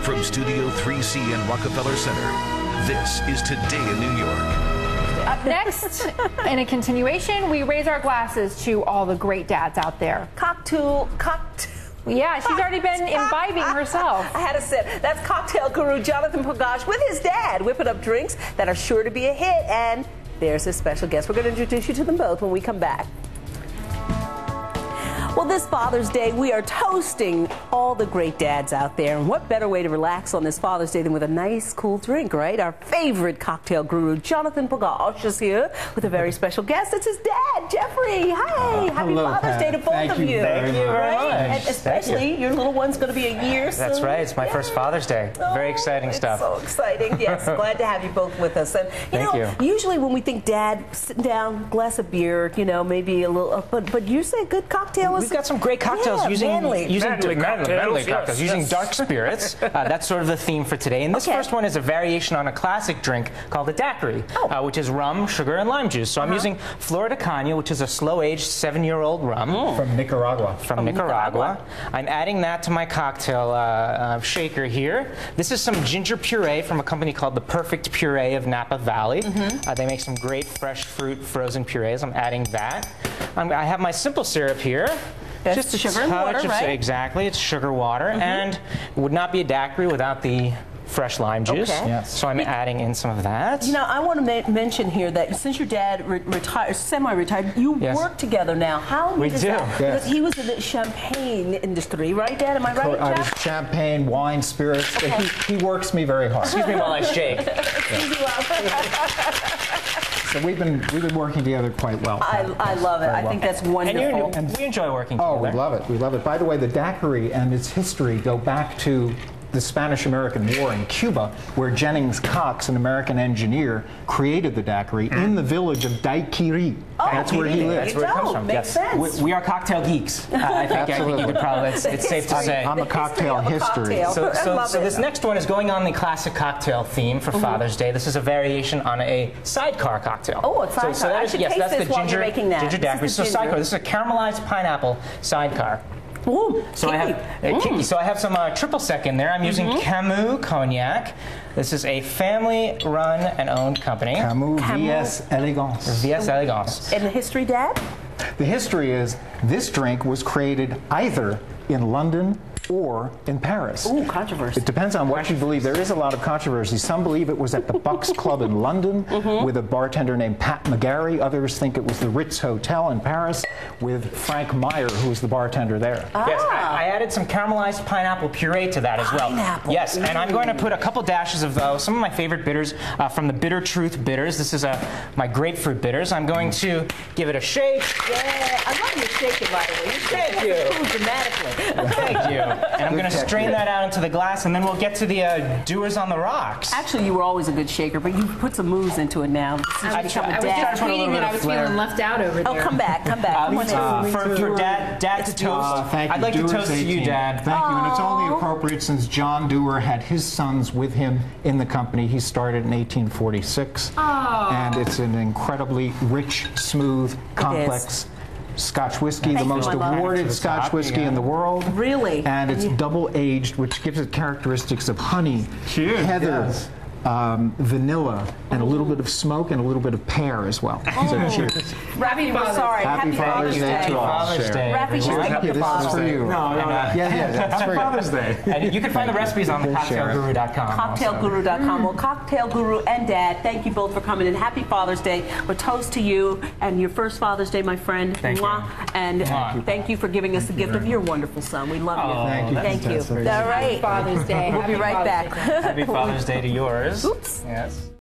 From Studio 3C in Rockefeller Center, this is Today in New York. Up next, in a continuation, we raise our glasses to all the great dads out there. Cocktail. Yeah, she's already been imbibing herself. I had to say, that's cocktail guru Jonathan Pogash with his dad, whipping up drinks that are sure to be a hit. And there's his special guest. We're going to introduce you to them both when we come back. Well, this Father's Day, we are toasting all the great dads out there. And what better way to relax on this Father's Day than with a nice, cool drink, right? Our favorite cocktail guru, Jonathan Pogash, is here with a very special guest. It's his dad, Jeffrey. Hi. Happy Hello, Father's Day to both of you. Thank you very much. And especially, your little one's going to be a year soon. That's right. It's my first Father's Day. Very exciting stuff. So exciting. Yes, glad to have you both with us. And Thank you. Usually when we think dad, sitting down, glass of beer, you know, maybe a little, but you say good cocktail is... We've got some great cocktails manly cocktails, using dark spirits. That's sort of the theme for today. And this first one is a variation on a classic drink called a daiquiri, which is rum, sugar, and lime juice. So I'm using Florida Caña, which is a slow-aged 7-year-old rum. From Nicaragua. From Nicaragua. I'm adding that to my cocktail shaker here. This is some ginger puree from a company called The Perfect Puree of Napa Valley. They make some great fresh fruit frozen purees. I'm adding that. I have my simple syrup here. Just the sugar and water, right? Exactly, it's sugar water, and it would not be a daiquiri without the fresh lime juice. Okay. Yes. So I'm adding in some of that. You know, I want to mention here that since your dad semi-retired, you work together now. How we is do. that? Because he was in the champagne industry, right, Dad? Am I right, I was Jeff? champagne, wine, spirits. Okay. He works me very hard. Excuse me while I shake. So we've been working together quite well. I love it. I think that's wonderful. And we enjoy working together. Oh, we love it. We love it. By the way, the daiquiri and its history go back to the Spanish-American War in Cuba, where Jennings Cox, an American engineer, created the daiquiri in the village of Daiquiri. That's where he lived. That's where it comes from. Makes sense. We are cocktail geeks. I think you could probably, it's safe to say. I'm a cocktail history. So this next one is going on the classic cocktail theme for Father's Day. This is a variation on a sidecar cocktail. Oh, a sidecar. So that is, yes, that's the ginger daiquiri. So sidecar. This is a caramelized pineapple sidecar. Ooh, so I have some triple sec in there. I'm using Camus Cognac. This is a family-run and owned company. Camus VS Elegance. VS Elegance. And the history, Dad? The history is this drink was created either in London or in Paris. Ooh, controversy. It depends on what you believe. There is a lot of controversy. Some believe it was at the Bucks Club in London with a bartender named Pat McGarry. Others think it was the Ritz Hotel in Paris with Frank Meyer, who was the bartender there. Yes, I added some caramelized pineapple puree to that as well. Yes, and I'm going to put a couple dashes of some of my favorite bitters from the Bitter Truth bitters. This is my grapefruit bitters. I'm going to give it a shake. Yeah, I love you shaking, by the way. Thank you. Dramatically. Thank you. And I'm going to strain that out into the glass, and then we'll get to the doers on the rocks. Actually, you were always a good shaker, but you put some moves into it now. I was tweeting that I was feeling left out over there. Oh, come back. For Dad to toast, thank you. I'd like to toast to you, Dad. Thank you, and it's only appropriate since John Dewar had his sons with him in the company. He started in 1846, and it's an incredibly rich, smooth, complex Scotch whiskey, the most awarded Scotch whiskey in the world. Really? And it's double aged, which gives it characteristics of honey, heather, vanilla, and a little bit of smoke and a little bit of pear as well. So cheers. Happy Father's Day to all. Rappy, this is for you. Happy Father's Day. And you can find the recipes on cocktailguru.com. Cocktailguru.com. Well, Cocktail Guru and Dad, thank you both for coming in. Happy Father's Day. We're toast to you and your first Father's Day, my friend. Thank you. And thank you for giving us the gift of your wonderful son. We love you. Thank you. All right. Father's Day. We'll be right back. Happy Father's Day to yours. Oops. Yes.